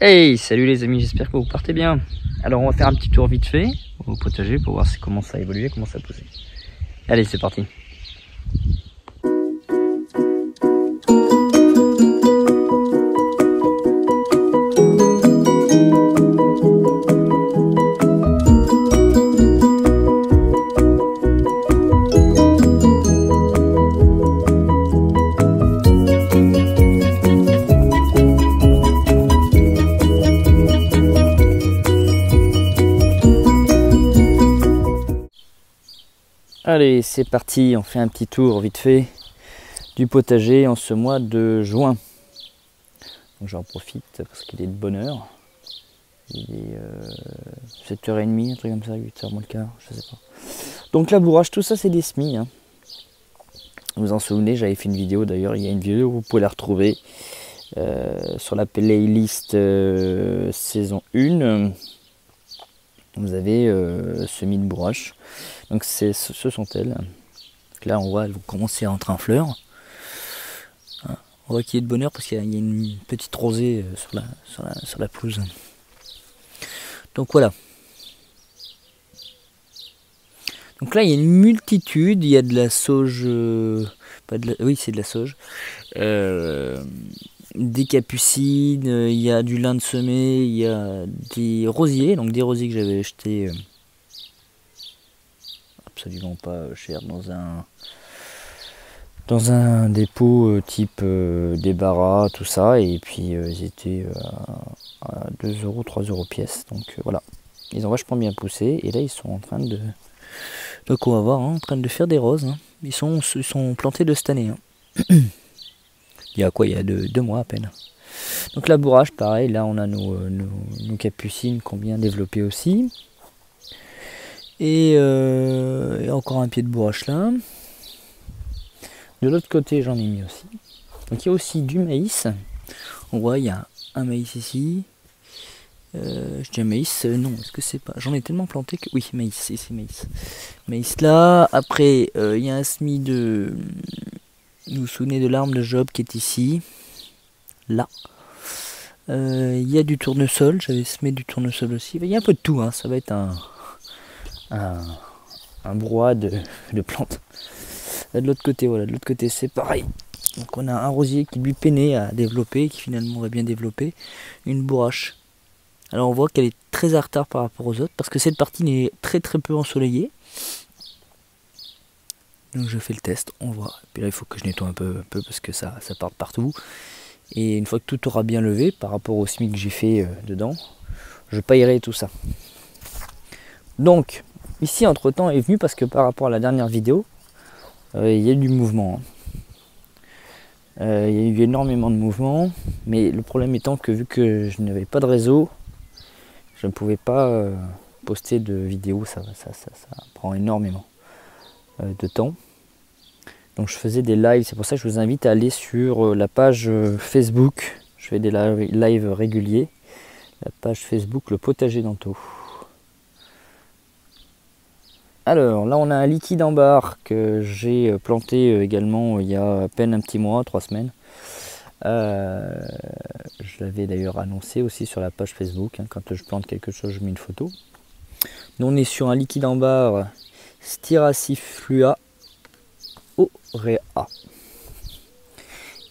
Hey, salut les amis, j'espère que vous partez bien. Alors on va faire un petit tour vite fait au potager pour voir comment ça a évolué, comment ça a poussé. Allez, c'est parti. Allez, c'est parti, on fait un petit tour vite fait du potager en ce mois de juin. Donc j'en profite parce qu'il est de bonne heure. Il est 7h30, un truc comme ça, 8h moins le quart, je sais pas. Donc labourage, tout ça c'est des semis. Hein. Vous vous en souvenez, j'avais fait une vidéo d'ailleurs, il y a une vidéo, vous pouvez la retrouver sur la playlist saison 1. Vous avez semis de bourrache. Donc ce sont elles. Donc là on voit elles vont commencer à entrer en fleurs. On voit qu'il est de bonne heure parce qu'il y a une petite rosée sur la pelouse. Donc voilà. Donc là il y a une multitude, il y a de la sauge, oui c'est de la sauge, des capucines, il y a du lin de semé, il y a des rosiers, donc des rosiers que j'avais achetés absolument pas cher dans un dépôt type débarras, tout ça, et puis ils étaient à 2 €, 3 € pièce, donc voilà. Ils ont vachement bien poussé, et là ils sont en train de... Donc on va voir, hein, en train de faire des roses. Hein. Ils sont plantés de cette année. Hein. Il y a quoi? Il y a 2 mois à peine. Donc labourage, pareil, là on a nos capucines qu'on vient développer aussi. Et encore un pied de bourrache là. De l'autre côté j'en ai mis aussi. Donc il y a aussi du maïs. On voit il y a un maïs ici. Je dis un maïs, non, est-ce que c'est pas... J'en ai tellement planté que... Oui, maïs, c'est maïs. Maïs là, après il y a un semis de... Vous vous souvenez de l'arbre de Job qui est ici. Là. Il y a du tournesol, j'avais semé du tournesol aussi. Il y a un peu de tout, hein. Ça va être un brouhaha de plantes. Là, de l'autre côté, voilà, de l'autre côté c'est pareil. Donc on a un rosier qui lui peinait à développer, qui finalement va bien développer. Une bourrache. Alors on voit qu'elle est très en retard par rapport aux autres, parce que cette partie est très peu ensoleillée. Donc je fais le test, on voit. Puis là il faut que je nettoie un peu parce que ça part partout. Et une fois que tout aura bien levé par rapport au semis que j'ai fait dedans, je paillerai tout ça. Donc ici entre temps est venu parce que par rapport à la dernière vidéo, il y a eu du mouvement. Il y a eu énormément de mouvement, mais le problème étant que vu que je n'avais pas de réseau, je ne pouvais pas poster de vidéos, ça prend énormément de temps. Donc je faisais des lives, c'est pour ça que je vous invite à aller sur la page Facebook. Je fais des lives réguliers. La page Facebook, le potager d'Anto. Alors là on a un liquide en barre que j'ai planté également il y a à peine un petit mois, 3 semaines. Je l'avais d'ailleurs annoncé aussi sur la page Facebook, hein, quand je plante quelque chose je mets une photo. Nous on est sur un liquide en barre Styraciflua aurea.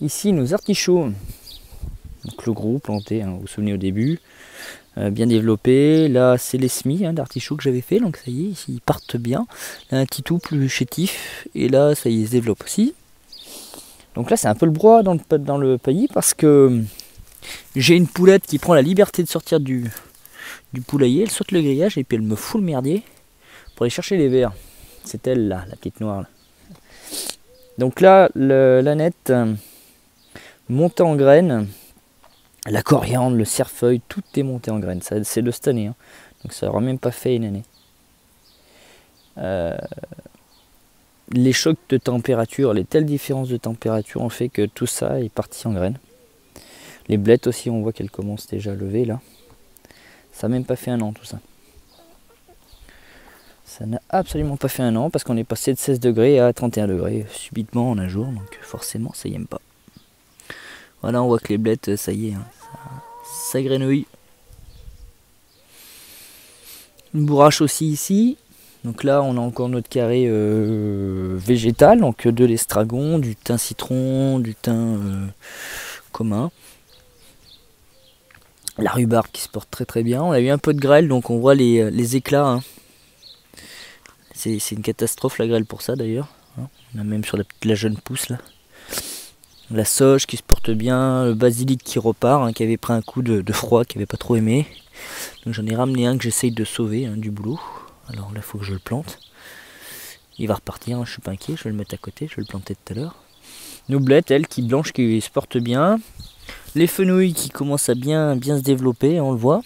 Ici nos artichauts, donc le gros planté, hein, vous vous souvenez au début, bien développé. Là c'est les semis d'artichauts que j'avais fait, donc ça y est, ils partent bien. Là un petit tout plus chétif, et là ça y est, ils se développent aussi. Donc là c'est un peu le brouhaha dans le pays parce que j'ai une poulette qui prend la liberté de sortir du poulailler, elle saute le grillage et puis elle me fout le merdier pour aller chercher les vers. C'est elle là, la petite noire là. Donc là l'ânette montée en graines, la coriandre, le cerfeuil, tout est monté en graines. C'est de cette année, hein. Donc ça n'aura même pas fait une année. Les chocs de température, les telles différences de température ont fait que tout ça est parti en graines. Les blettes aussi, on voit qu'elles commencent déjà à lever là. Ça n'a même pas fait un an tout ça. Ça n'a absolument pas fait un an parce qu'on est passé de 16 degrés à 31 degrés subitement en un jour. Donc forcément ça y aime pas. Voilà, on voit que les blettes, ça y est, hein, ça grenouille. Une bourrache aussi ici. Donc là on a encore notre carré végétal, donc de l'estragon, du thym citron, du thym commun. La rhubarbe qui se porte très très bien. On a eu un peu de grêle, donc on voit les éclats. Hein. C'est une catastrophe la grêle pour ça d'ailleurs. Hein. On a même sur la jeune pousse là. La sauge qui se porte bien, le basilic qui repart, hein, qui avait pris un coup de froid, qui avait pas trop aimé. Donc j'en ai ramené un que j'essaye de sauver hein, du boulot. Alors là il faut que je le plante. Il va repartir, hein, je suis pas inquiet, je vais le mettre à côté, je vais le planter tout à l'heure. Nos blettes, elles, qui blanches, qui se portent bien. Les fenouilles qui commencent à bien se développer, on le voit.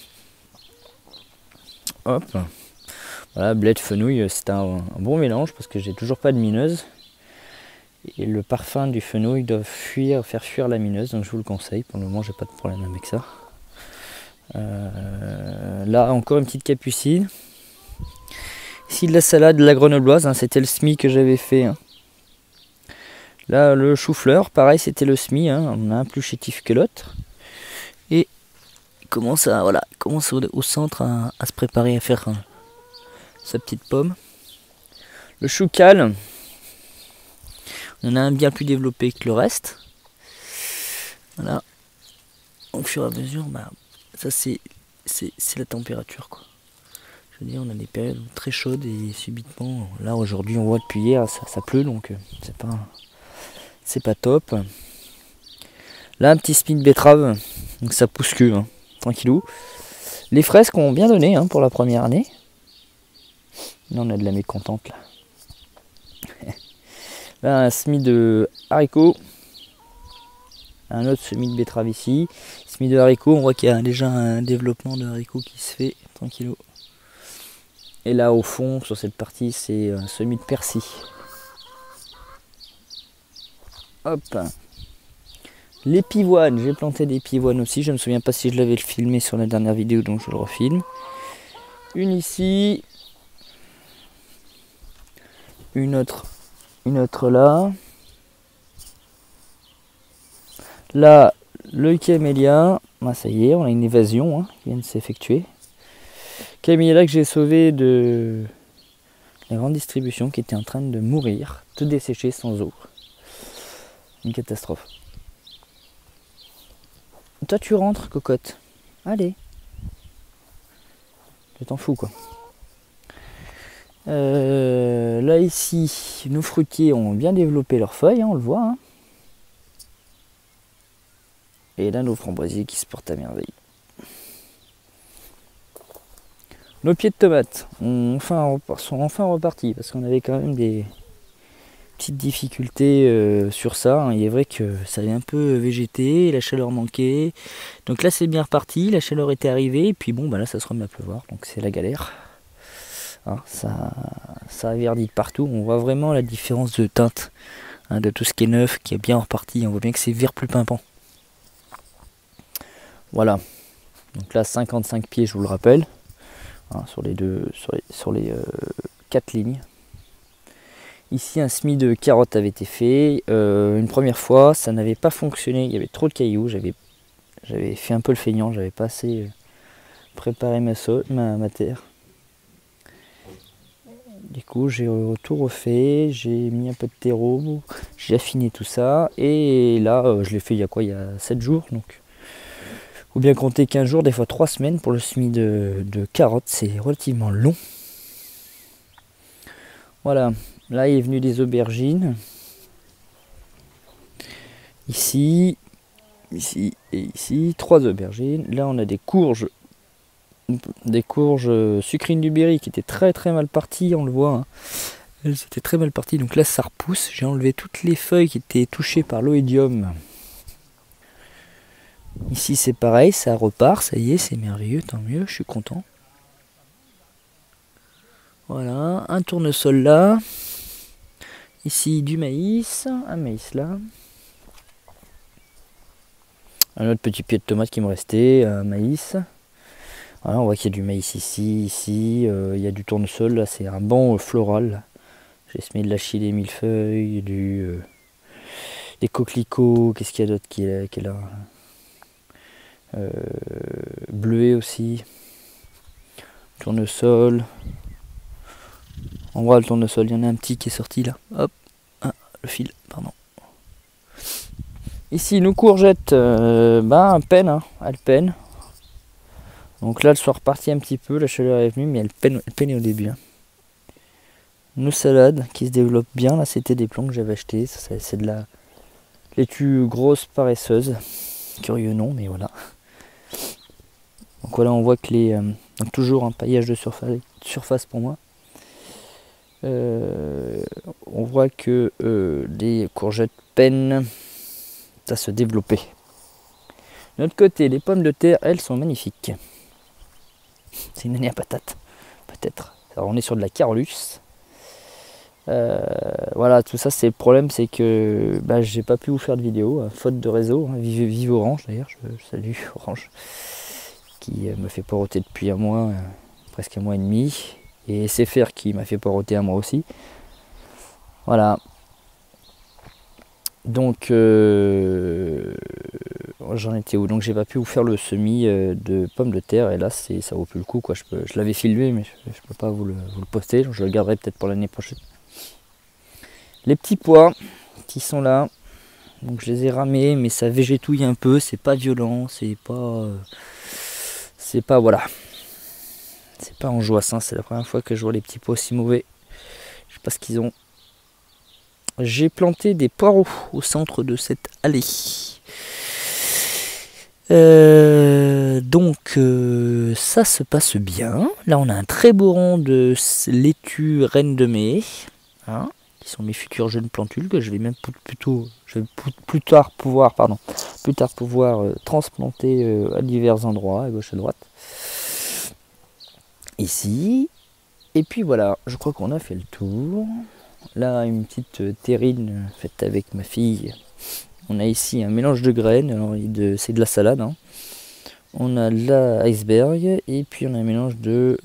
Hop. Voilà, bled, fenouil, c'est un bon mélange parce que j'ai toujours pas de mineuse. Et le parfum du fenouil doit faire fuir la mineuse, donc je vous le conseille. Pour le moment, j'ai pas de problème avec ça. Là, encore une petite capucine. Ici, de la salade de la grenobloise, hein, c'était le semis que j'avais fait. Hein. Là, le chou-fleur, pareil, c'était le semis. Hein, on a un plus chétif que l'autre. Et il commence, au centre à se préparer à faire sa petite pomme. Le chou-cal. On en a un bien plus développé que le reste. Voilà. Au fur et à mesure, ça c'est la température quoi. Je veux dire, on a des périodes très chaudes et subitement, là aujourd'hui on voit depuis hier ça pleut donc c'est pas top. Là un petit semis de betterave, donc ça pousse que, hein, tranquillou. Les fraises qu'on bien donné hein, pour la première année. Là on a de la mécontente là. Là, un semis de haricots. Un autre semis de betterave ici. Semis de haricots, on voit qu'il y a déjà un développement de haricots qui se fait tranquillou. Et là, au fond, sur cette partie, c'est un semis de persil. Hop. Les pivoines, j'ai planté des pivoines aussi. Je ne me souviens pas si je l'avais filmé sur la dernière vidéo, donc je le refilme. Une ici. Une autre là. Là, le camélia, ça y est, on a une évasion hein, qui vient de s'effectuer. Camélia que j'ai sauvé de la grande distribution qui était en train de mourir, de dessécher sans eau. Une catastrophe. Toi tu rentres, cocotte. Allez. Tu t'en fous quoi. Là ici, nos fruitiers ont bien développé leurs feuilles, hein, on le voit. Hein. Et là nos framboisiers qui se portent à merveille. Nos pieds de tomates sont enfin repartis parce qu'on avait quand même des petites difficultés sur ça. Hein. Il est vrai que ça avait un peu végété, la chaleur manquait. Donc là c'est bien reparti, la chaleur était arrivée et puis bon là ça se remet à pleuvoir donc c'est la galère. Hein, ça verdit de partout, on voit vraiment la différence de teinte hein, de tout ce qui est neuf, qui est bien reparti, on voit bien que c'est vert plus pimpant. Voilà, donc là 55 pieds je vous le rappelle, hein, sur les 4 lignes. Ici un semis de carottes avait été fait, une première fois ça n'avait pas fonctionné, il y avait trop de cailloux, j'avais fait un peu le feignant, j'avais pas assez préparé ma terre. Du coup j'ai tout refait, j'ai mis un peu de terreau, j'ai affiné tout ça et là je l'ai fait il y a 7 jours donc faut bien compter 15 jours, des fois 3 semaines pour le semis de carottes, c'est relativement long. Voilà, là il est venu des aubergines. Ici et ici, 3 aubergines. Là on a des courges sucrines du Berry qui étaient très très mal parties, on le voit. Hein. Elles étaient très mal parties, donc là ça repousse. J'ai enlevé toutes les feuilles qui étaient touchées par l'oïdium. Ici c'est pareil, ça repart, ça y est, c'est merveilleux, tant mieux, je suis content. Voilà, un tournesol là. Ici du maïs, un maïs là. Un autre petit pied de tomate qui me restait, un maïs. Voilà, on voit qu'il y a du maïs ici, il y a du tournesol, là c'est un banc floral. J'ai semé de la chili, millefeuille, des coquelicots, qu'est-ce qu'il y a d'autre qui est là Bleuet aussi. Tournesol. On voit le tournesol, il y en a un petit qui est sorti là. Hop, ah, le fil, pardon. Ici, nos courgettes, elles peinent. Donc là, elles sont reparties un petit peu, la chaleur est venue, mais elles peinaient au début. Hein. Nos salades qui se développent bien, là c'était des plants que j'avais achetés, c'est de la laitue grosse paresseuse. Curieux non, mais voilà. Donc voilà, on voit que donc toujours un paillage de surface pour moi. On voit que les courgettes peinent à se développer. De l'autre côté, les pommes de terre, elles sont magnifiques. C'est une année à patate, peut-être. Alors on est sur de la Carolus. Voilà, tout ça, c'est le problème, c'est que j'ai pas pu vous faire de vidéo, faute de réseau. Hein. Vive Orange d'ailleurs, je salue Orange, qui me fait poireauter depuis un mois, presque un mois et demi. Et SFR qui m'a fait poireauter un mois aussi. Voilà. Donc j'en étais où? Donc j'ai pas pu vous faire le semis de pommes de terre et là ça vaut plus le coup quoi. Je l'avais filmé mais je peux pas vous le poster, donc je le garderai peut-être pour l'année prochaine. Les petits pois qui sont là, donc je les ai ramés mais ça végétouille un peu, c'est pas violent, c'est pas voilà. C'est pas angoissant, c'est la première fois que je vois les petits pois aussi mauvais. Je sais pas ce qu'ils ont. J'ai planté des poireaux au centre de cette allée. Donc ça se passe bien. Là on a un très beau rang de laitue reine de mai. Hein, qui sont mes futurs jeunes plantules que je vais même plus tard pouvoir transplanter à divers endroits, à gauche à droite. Ici. Et puis voilà, je crois qu'on a fait le tour. Là, une petite terrine faite avec ma fille. On a ici un mélange de graines, c'est de la salade. Hein. On a la iceberg et puis on a un mélange de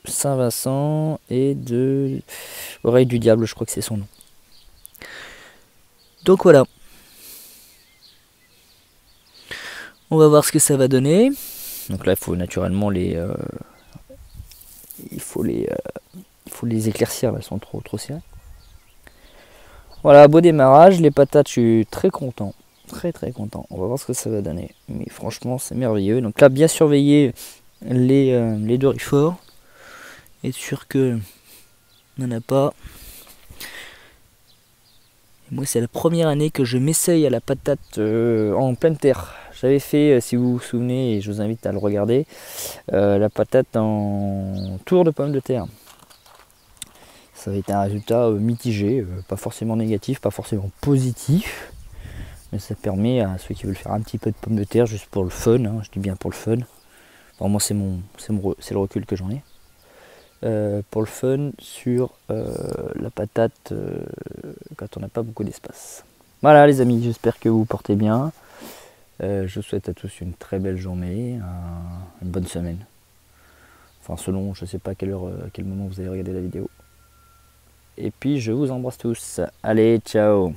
Saint-Vincent et de oreille du diable, je crois que c'est son nom. Donc voilà. On va voir ce que ça va donner. Donc là, il faut naturellement il faut les éclaircir, elles sont trop serrées. Voilà, beau démarrage, les patates, je suis très content. Très content. On va voir ce que ça va donner. Mais franchement, c'est merveilleux. Donc là, bien surveiller les dorifores. Être sûr que n'en a pas. Et moi, c'est la première année que je m'essaye à la patate en pleine terre. J'avais fait, si vous vous souvenez, et je vous invite à le regarder, la patate en tour de pommes de terre. Ça va être un résultat mitigé, pas forcément négatif, pas forcément positif. Mais ça permet à ceux qui veulent faire un petit peu de pommes de terre juste pour le fun, hein, je dis bien pour le fun. Bon, moi c'est le recul que j'en ai. Pour le fun sur la patate quand on n'a pas beaucoup d'espace. Voilà les amis, j'espère que vous vous portez bien. Je vous souhaite à tous une très belle journée, une bonne semaine. Enfin selon, je ne sais pas à quel moment vous allez regarder la vidéo. Et puis je vous embrasse tous. Allez, ciao!